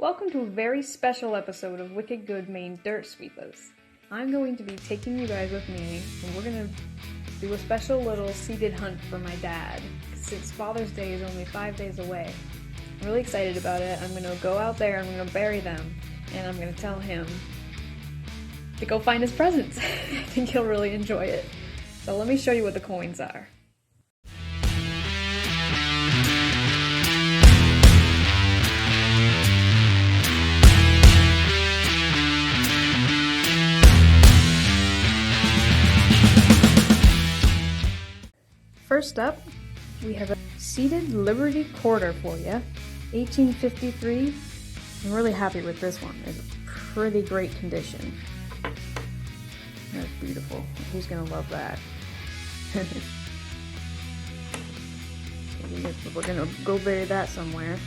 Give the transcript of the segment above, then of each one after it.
Welcome to a very special episode of Wicked Good Maine Dirt Sweepers. I'm going to be taking you guys with me, and we're going to do a special little seated hunt for my dad, since Father's Day is only 5 days away. I'm really excited about it. I'm going to go out there, I'm going to bury them, and I'm going to tell him to go find his presents. I think he'll really enjoy it. So let me show you what the coins are. First up, we have a seated Liberty quarter for you, 1853. I'm really happy with this one. It's a pretty great condition. That's beautiful. He's gonna love that. We're gonna go bury that somewhere.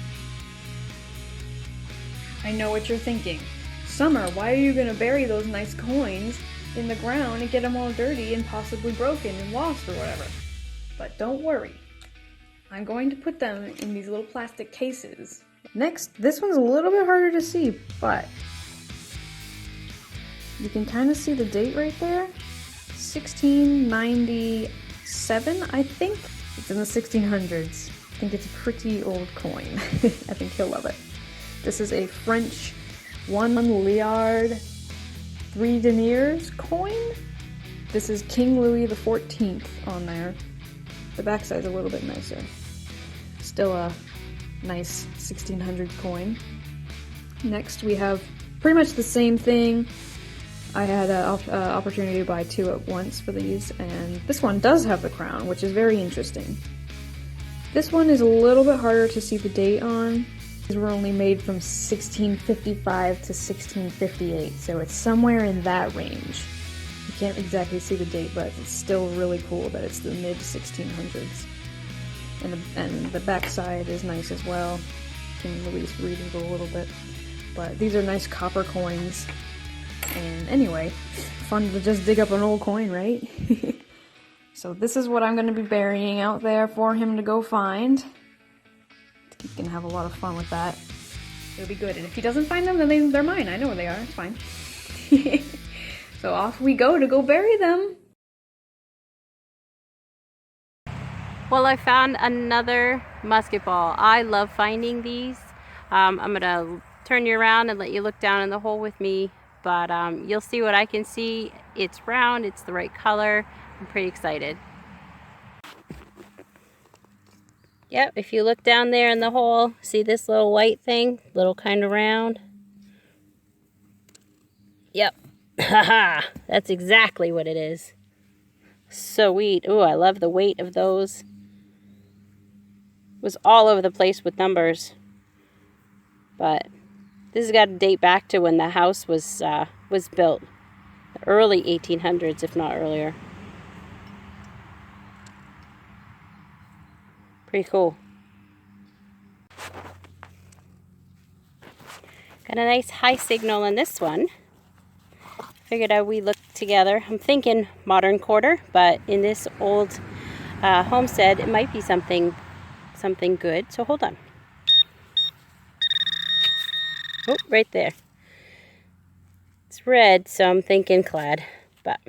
I know what you're thinking. Summer, why are you gonna bury those nice coins in the ground and get them all dirty and possibly broken and lost or whatever? But don't worry, I'm going to put them in these little plastic cases. Next, this one's a little bit harder to see, but you can kind of see the date right there. 1697, I think. It's in the 1600s. I think it's a pretty old coin. I think he'll love it. This is a French 1 liard 3 deniers coin. This is King Louis XIV on there. The backside's a little bit nicer. Still a nice 1600s coin. Next we have pretty much the same thing. I had an opportunity to buy two at once for these, and this one does have the crown, which is very interesting. This one is a little bit harder to see the date on. These were only made from 1655 to 1658, so it's somewhere in that range. You can't exactly see the date, but it's still really cool that it's the mid-1600s. And the backside is nice as well. You can at least read it a little bit. But these are nice copper coins. And anyway, fun to just dig up an old coin, right? So this is what I'm going to be burying out there for him to go find. He can have a lot of fun with that. It'll be good. And if he doesn't find them, then they're mine. I know where they are. It's fine. So off we go to go bury them. Well, I found another musket ball. I love finding these. I'm gonna turn you around and let you look down in the hole with me, but you'll see what I can see. It's round, it's the right color. I'm pretty excited. Yep, if you look down there in the hole, see this little white thing? Little kind of round. Yep. Haha, that's exactly what it is. Sweet. Ooh, I love the weight of those. It was all over the place with numbers. But this has got to date back to when the house was built. The early 1800s, if not earlier. Pretty cool. Got a nice high signal in this one. Figured out we look together. I'm thinking modern quarter, but in this old homestead, it might be something good. So hold on. Oh, right there. It's red, so I'm thinking clad, but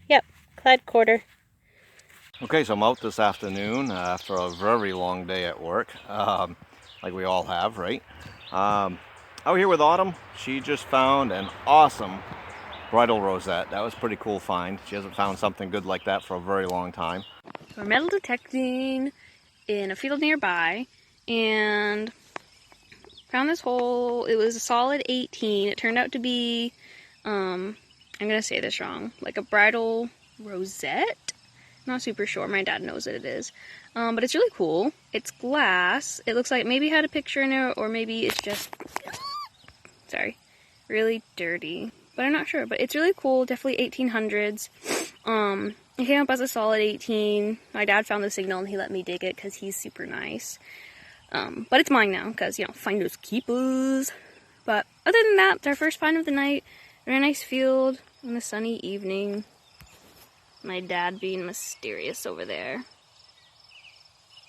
yep, clad quarter. Okay, so I'm out this afternoon after a very long day at work, like we all have, right? Out here with Autumn, she just found an awesome bridal rosette. That was a pretty cool find. She hasn't found something good like that for a very long time. We're metal detecting in a field nearby and found this hole. It was a solid 18. It turned out to be, I'm gonna say this wrong, like a bridal rosette? Not super sure. My dad knows what it is. But it's really cool. It's glass. It looks like it maybe had a picture in it, or maybe it's just, sorry, really dirty. But I'm not sure. But it's really cool. Definitely 1800s. It came up as a solid 18. My dad found the signal and he let me dig it because he's super nice. But it's mine now because, you know, finders keepers. But other than that, it's our first find of the night. Very nice field on a sunny evening. My dad being mysterious over there.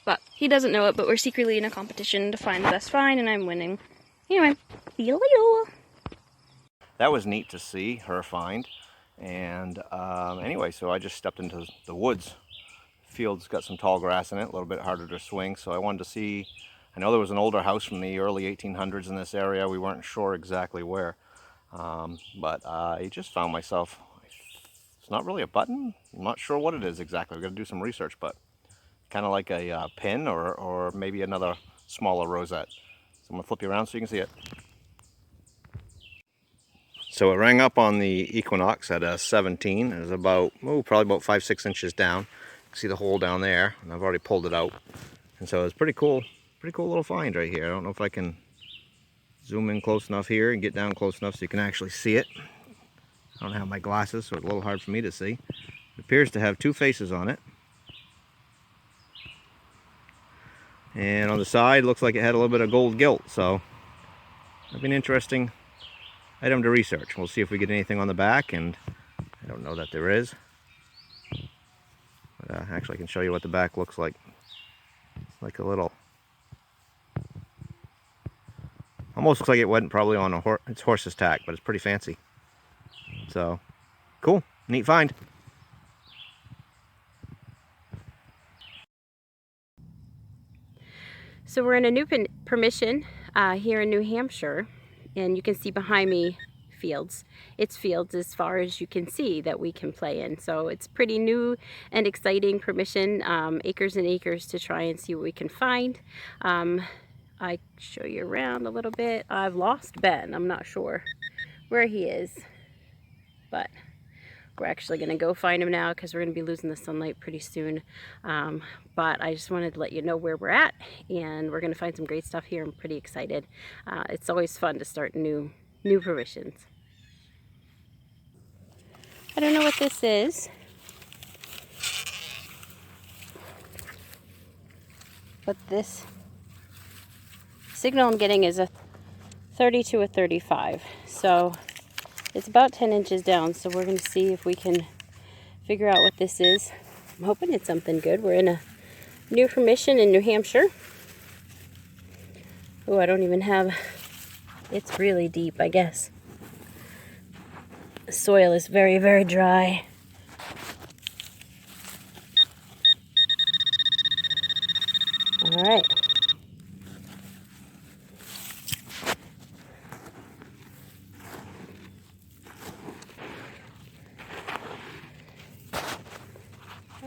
But he doesn't know it, but we're secretly in a competition to find the best find, and I'm winning. Anyway, see you later. That was neat to see her find. And anyway, so I just stepped into the woods. Field's got some tall grass in it, a little bit harder to swing, so I wanted to see. I know there was an older house from the early 1800s in this area. We weren't sure exactly where, but I just found myself, it's not really a button. I'm not sure what it is exactly. We're going to do some research, but kind of like a pin or maybe another smaller rosette. So I'm going to flip you around so you can see it. So it rang up on the Equinox at a 17. It was about, probably about 5-6 inches down. You can see the hole down there, and I've already pulled it out. And so it's pretty cool little find right here. I don't know if I can zoom in close enough here and get down close enough so you can actually see it. I don't have my glasses, so it's a little hard for me to see. It appears to have 2 faces on it. And on the side, looks like it had a little bit of gold gilt, so that'd be an interesting item to research. We'll see if we get anything on the back, and I don't know that there is. But actually I can show you what the back looks like. Like a little, almost looks like it went probably on its horse's tack, but it's pretty fancy. So, cool, neat find. So we're in a new permission here in New Hampshire, and you can see behind me fields. It's fields as far as you can see that we can play in. So it's pretty new and exciting permission, acres and acres to try and see what we can find. I show you around a little bit. I've lost Ben. I'm not sure where he is, but we're actually going to go find him now because we're going to be losing the sunlight pretty soon. But I just wanted to let you know where we're at, and we're going to find some great stuff here. I'm pretty excited. It's always fun to start new permissions. I don't know what this is, but this signal I'm getting is a 30 to a 35. So it's about 10 inches down, so we're going to see if we can figure out what this is. I'm hoping it's something good. We're in a new permission in New Hampshire. Oh, I don't even have, it's really deep, I guess. The soil is very, very dry. All right.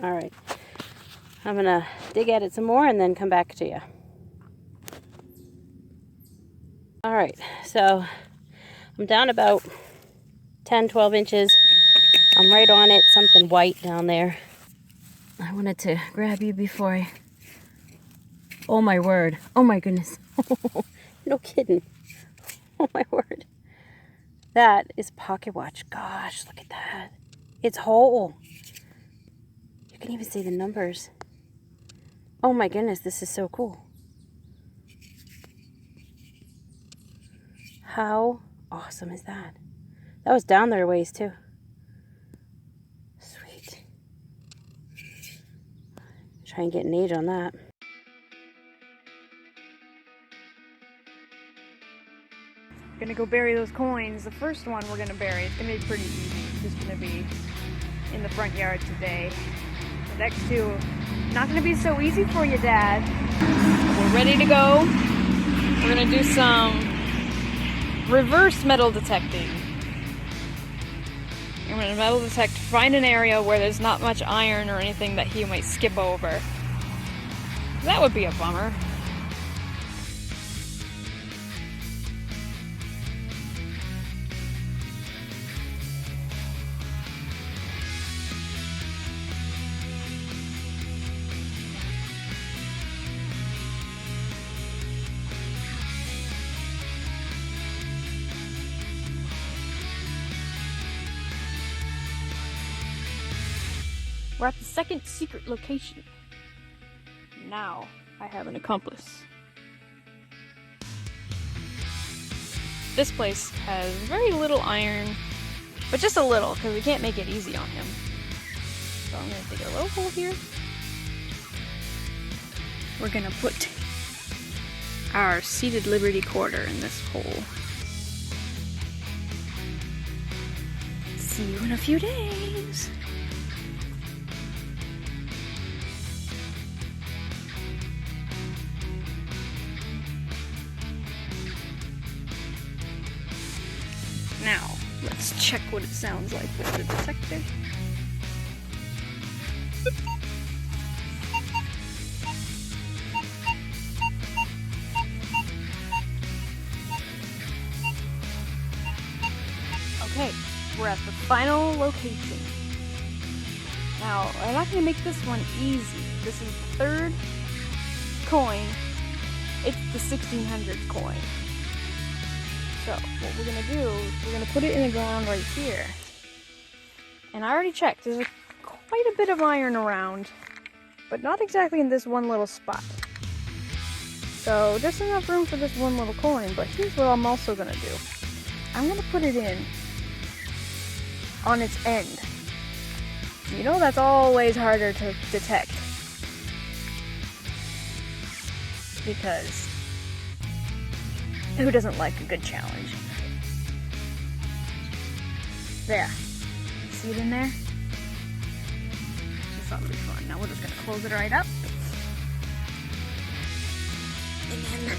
All right. I'm gonna dig at it some more and then come back to you. All right, so I'm down about 10-12 inches. I'm right on it, something white down there. I wanted to grab you before I... Oh my word. Oh my goodness. No kidding. Oh my word. That is a pocket watch. Gosh, look at that. It's whole. You can even see the numbers. Oh my goodness, this is so cool. How awesome is that? That was down there a ways too. Sweet. Try and get an age on that. Gonna go bury those coins. The first one we're gonna bury, it's gonna be pretty easy. It's just gonna be in the front yard today. The next two, not gonna be so easy for you, Dad. We're ready to go. We're gonna do some reverse metal detecting. I'm gonna metal detect, find an area where there's not much iron or anything that he might skip over. That would be a bummer. We're at the second secret location. Now I have an accomplice. This place has very little iron, but just a little, because we can't make it easy on him. So I'm going to dig a little hole here. we're gonna put our seated Liberty quarter in this hole. See you in a few days. Now, let's check what it sounds like with the detector. Okay, we're at the final location. Now, I'm not going to make this one easy. This is the third coin. It's the 1600 coin. So, what we're going to do is we're going to put it in the ground right here. And I already checked. There's quite a bit of iron around, but not exactly in this one little spot. So, just enough room for this one little coin, but here's what I'm also going to do. I'm going to put it in on its end. You know that's always harder to detect. Because who doesn't like a good challenge? There. See it in there? Just thought it would be fun. Now we're just gonna close it right up. And then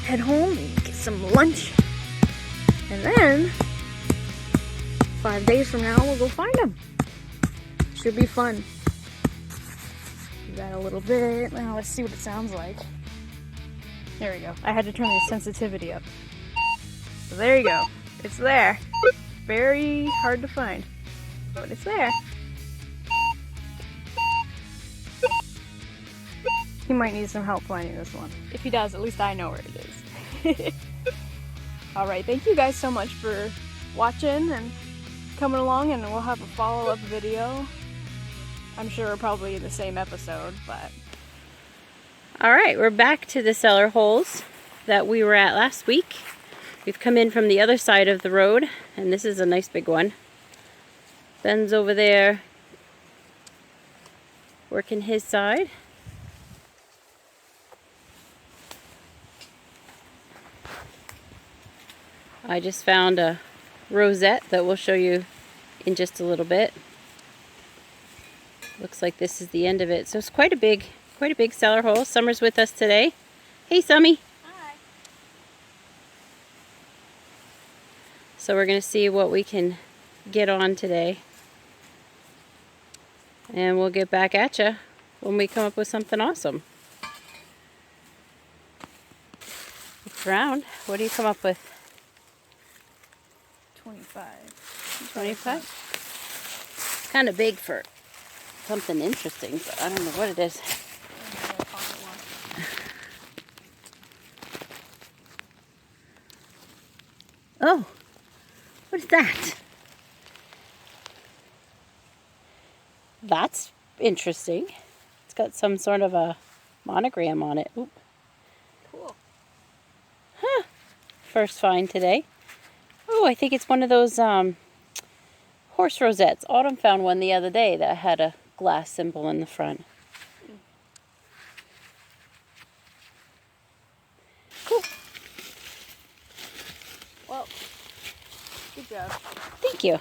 head home and get some lunch. And then 5 days from now we'll go find them. Should be fun. Do that a little bit. Now let's see what it sounds like. There we go. I had to turn the sensitivity up. So there you go. It's there. Very hard to find, but it's there. He might need some help finding this one. If he does, at least I know where it is. Alright, thank you guys so much for watching and coming along, and we'll have a follow-up video. I'm sure probably in the same episode, but... Alright, we're back to the cellar holes that we were at last week. We've come in from the other side of the road, and this is a nice big one. Ben's over there working his side. I just found a rosette that we'll show you in just a little bit. Looks like this is the end of it. So it's quite a big cellar hole. Summer's with us today. Hey, Summy. Hi. So we're going to see what we can get on today. And we'll get back at you when we come up with something awesome. Look around. What do you come up with? 25. 25? Kind of big for something interesting, but I don't know what it is. Oh, what is that? That's interesting. It's got some sort of a monogram on it. Oop. Cool. Huh. First find today. Oh, I think it's one of those horse rosettes. Autumn found one the other day that had a glass symbol in the front. Cool. Well, good job. Thank you.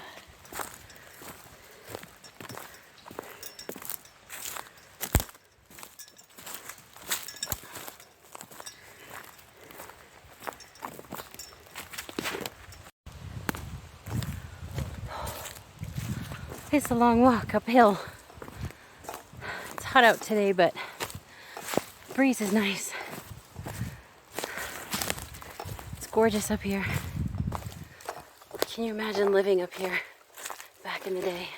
It's a long walk uphill. It's hot out today, but the breeze is nice. It's gorgeous up here. Can you imagine living up here back in the day?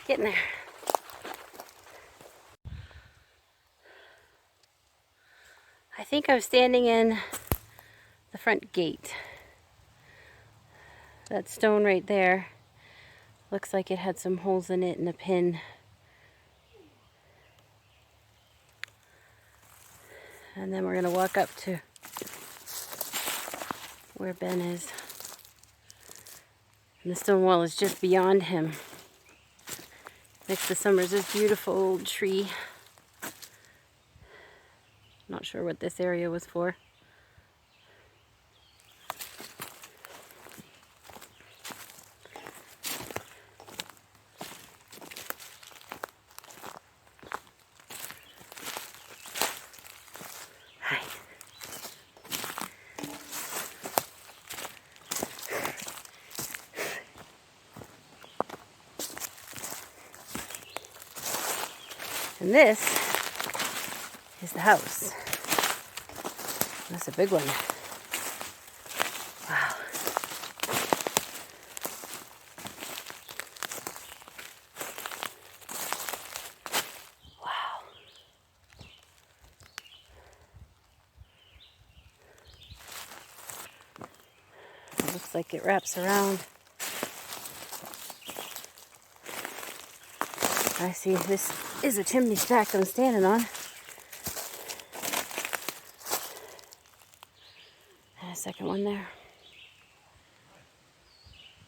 Getting there. I think I was standing in the front gate. That stone right there looks like it had some holes in it and a pin. And then we're going to walk up to where Ben is. And the stone wall is just beyond him. Next to Summers' beautiful old tree. Not sure what this area was for. And this is the house. That's a big one. Wow. Wow. It looks like it wraps around. I see this is a chimney stack I'm standing on. And a second one there.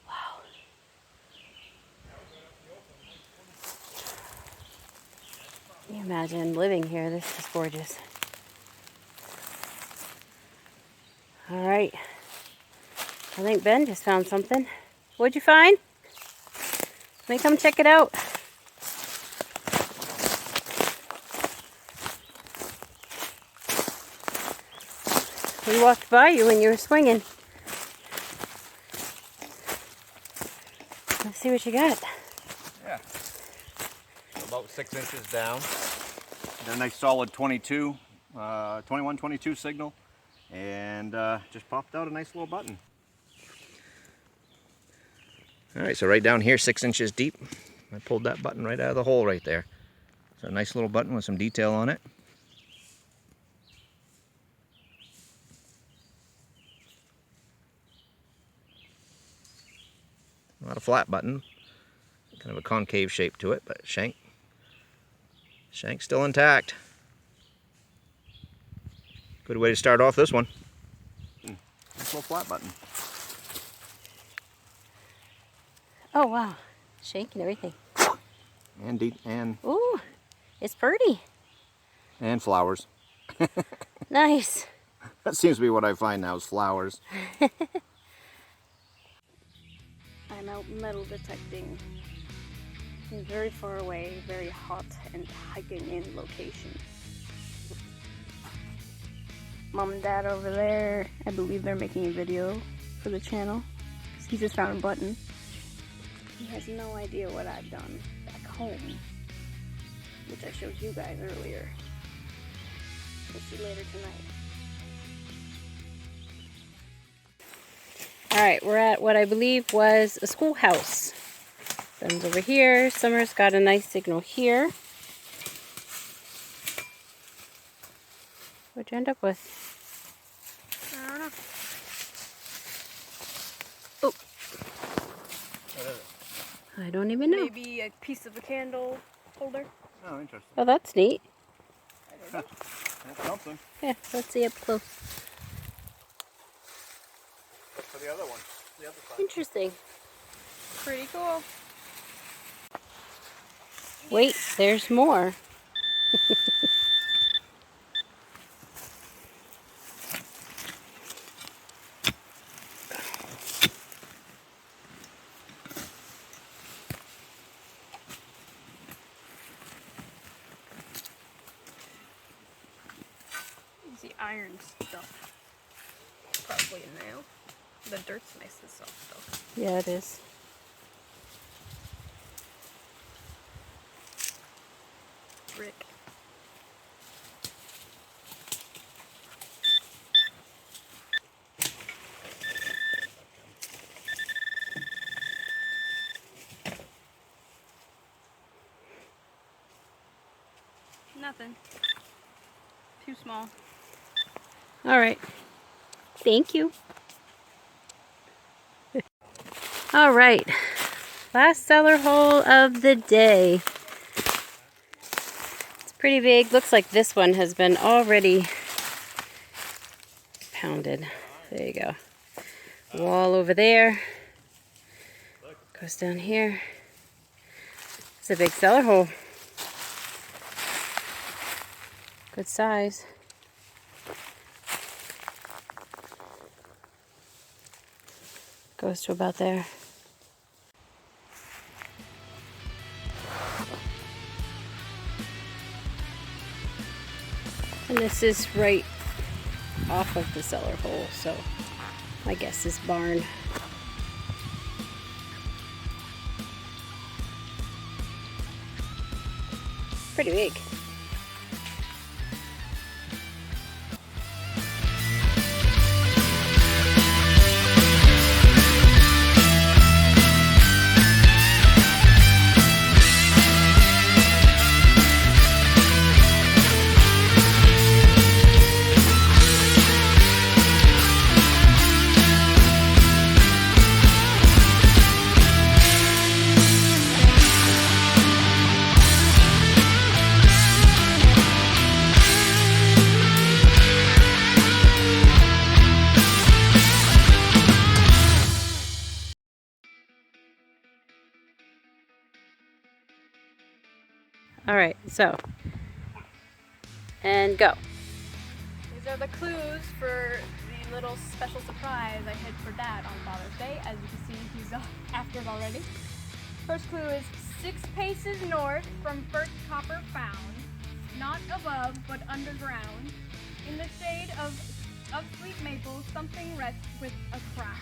Wow. Can you imagine living here? This is gorgeous. All right. I think Ben just found something. What'd you find? Let me come check it out. We walked by you when you were swinging. Let's see what you got. Yeah. About 6 inches down. Got a nice solid 22, 21, 22 signal. And just popped out a nice little button. All right, so right down here, 6 inches deep. I pulled that button right out of the hole right there. So a nice little button with some detail on it. Not a flat button, kind of a concave shape to it, but shank's still intact. Good way to start off this one. Nice little flat button. Oh wow, shank and everything. And deep, and Ooh, it's pretty. and flowers. Nice. That seems to be what I find now is flowers. I'm out metal detecting in very far away, very hot and hiking in location. Mom and Dad over there, I believe they're making a video for the channel. He just found a button. He has no idea what I've done back home, which I showed you guys earlier. We'll see later tonight. All right, we're at what I believe was a schoolhouse. Ben's over here. Summer's got a nice signal here. What'd you end up with? I don't know. I don't even know. Maybe a piece of a candle holder. Oh, interesting. Oh, that's neat. That's something. Yeah, let's see up close. For the other one, the other side. Interesting. Pretty cool. Wait, there's more. The iron stuff. Probably a nail. The dirt's nice and soft though. Yeah, it is. Brick. Nothing. Too small. All right. Thank you. All right. Last cellar hole of the day. It's pretty big. Looks like this one has been already pounded. There you go. Wall over there. Goes down here. It's a big cellar hole. Good size. Goes to about there. And this is right off of the cellar hole, so I guess this barn. Pretty big. All right, so, and go. These are the clues for the little special surprise I hid for Dad on Father's Day. As you can see, he's after it already. First clue is 6 paces north from first copper found, not above but underground. In the shade of sweet maple, something rests with a crown.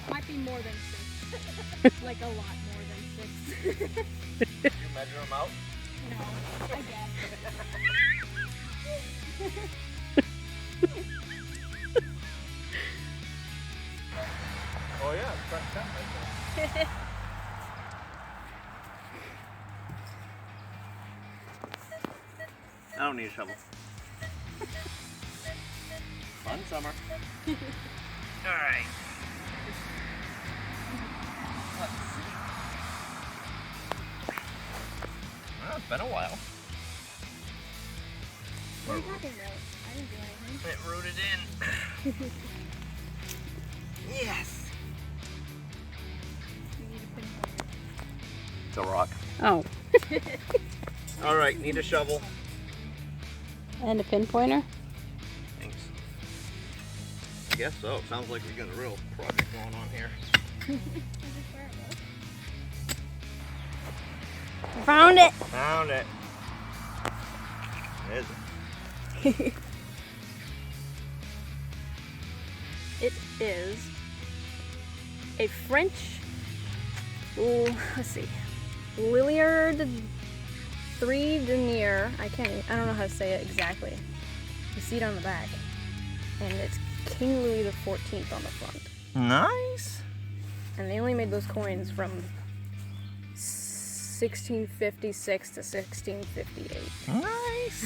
Might be more than 6. Like a lot more than 6. Did you measure them out? No, I guess. Oh yeah, it's fresh cut right there. I don't need a shovel. Fun summer. Alright. Let's see. Well, it's been a while. What are you talking about? I didn't do anything. It rooted in. Yes! You need a pinpoint. It's a rock. Oh, Alright, need a shovel. and a pinpointer. Thanks. I guess so. Sounds like we got a real project going on here. Found it. Found it. Is it? It is a French, let's see, Lilliard 3 denier. I don't know how to say it exactly. You see it on the back. And it's King Louis XIV on the front. Nice. And they only made those coins from 1656 to 1658. Nice.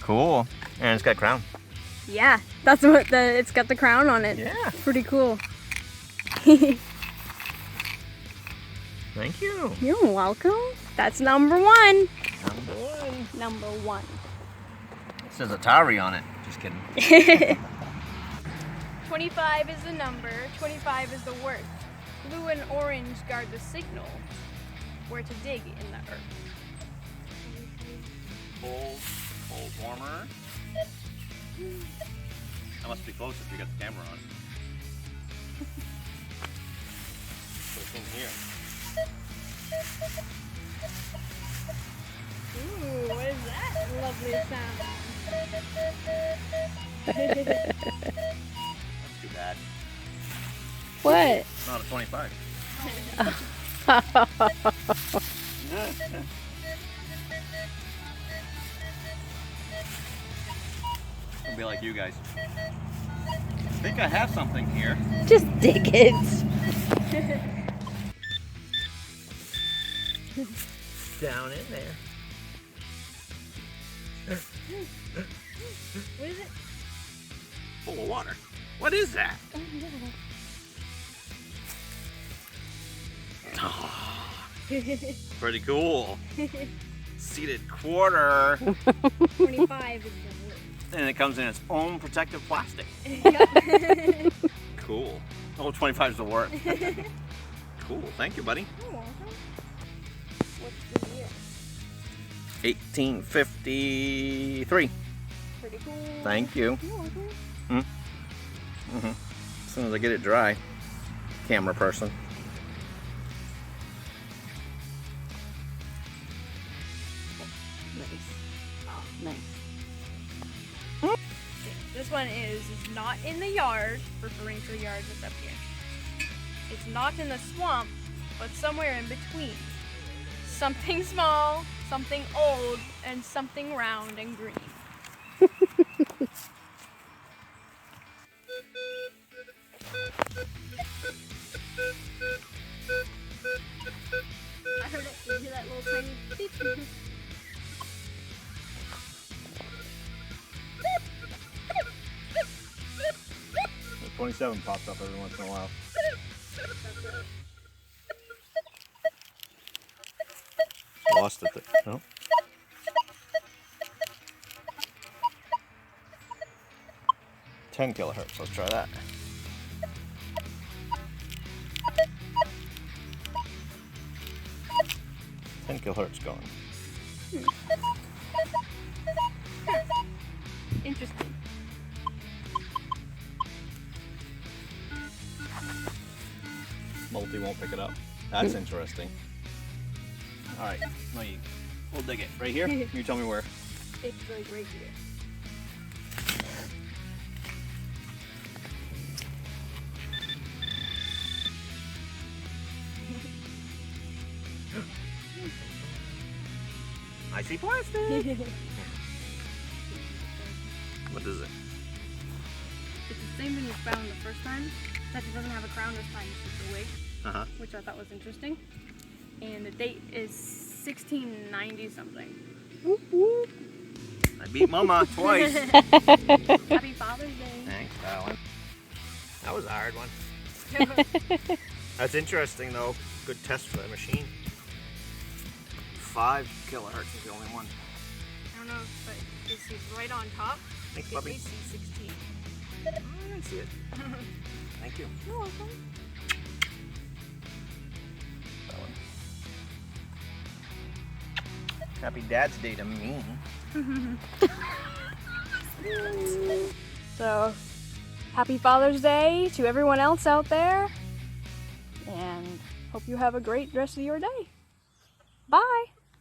Cool. And it's got a crown. Yeah, that's what it's got the crown on it. Yeah. Pretty cool. Thank you. You're welcome. That's number 1. Number 1. Number 1. It says Atari on it. Just kidding. 25 is the number, 25 is the worth. Blue and orange guard the signal where to dig in the earth. Cold warmer. That must be close if you got the camera on. What's in here? Ooh, what is that lovely sound? That's too bad. What? It's not a 25. I'll be like you guys. I think I have something here. Just dig it. Down in there. What is it? Full of water. What is that? Oh, pretty cool. seated quarter. 25 is the worst. And it comes in its own protective plastic. Yep. Cool. Oh, 25 is the worst. Cool. Thank you, buddy. You're welcome. What's the year? 1853. Pretty cool. Thank you. You're welcome. As soon as I get it dry. Camera person. Nice. Oh, nice. This one is not in the yard, referring to the yard that's up here. It's not in the swamp, but somewhere in between. Something small, something old, and something round and green. I heard it. Did you hear that little tiny beep? 27 pops up every once in a while. Lost it. No. $10 kilohertz. Let's try that. $10 kilohertz going. Interesting. Multi won't pick it up. That's interesting. All right, we'll dig it right here. You tell me where. It's like right here. I see plastic. What is it? It's the same thing you found the first time, except it doesn't have a crown this time, it's just a wig, which I thought was interesting. And the date is 1690 something. I beat Mama twice. Happy Father's Day. Thanks, darling. That was a hard one. That's interesting, though. Good test for the machine. 5 kilohertz is the only one. I don't know, but it's right on top. Thanks, At puppy. least see 16. Oh, I didn't see it. Thank you. You're welcome. That one. Happy Dad's Day to me. So, happy Father's Day to everyone else out there. And hope you have a great rest of your day. Bye.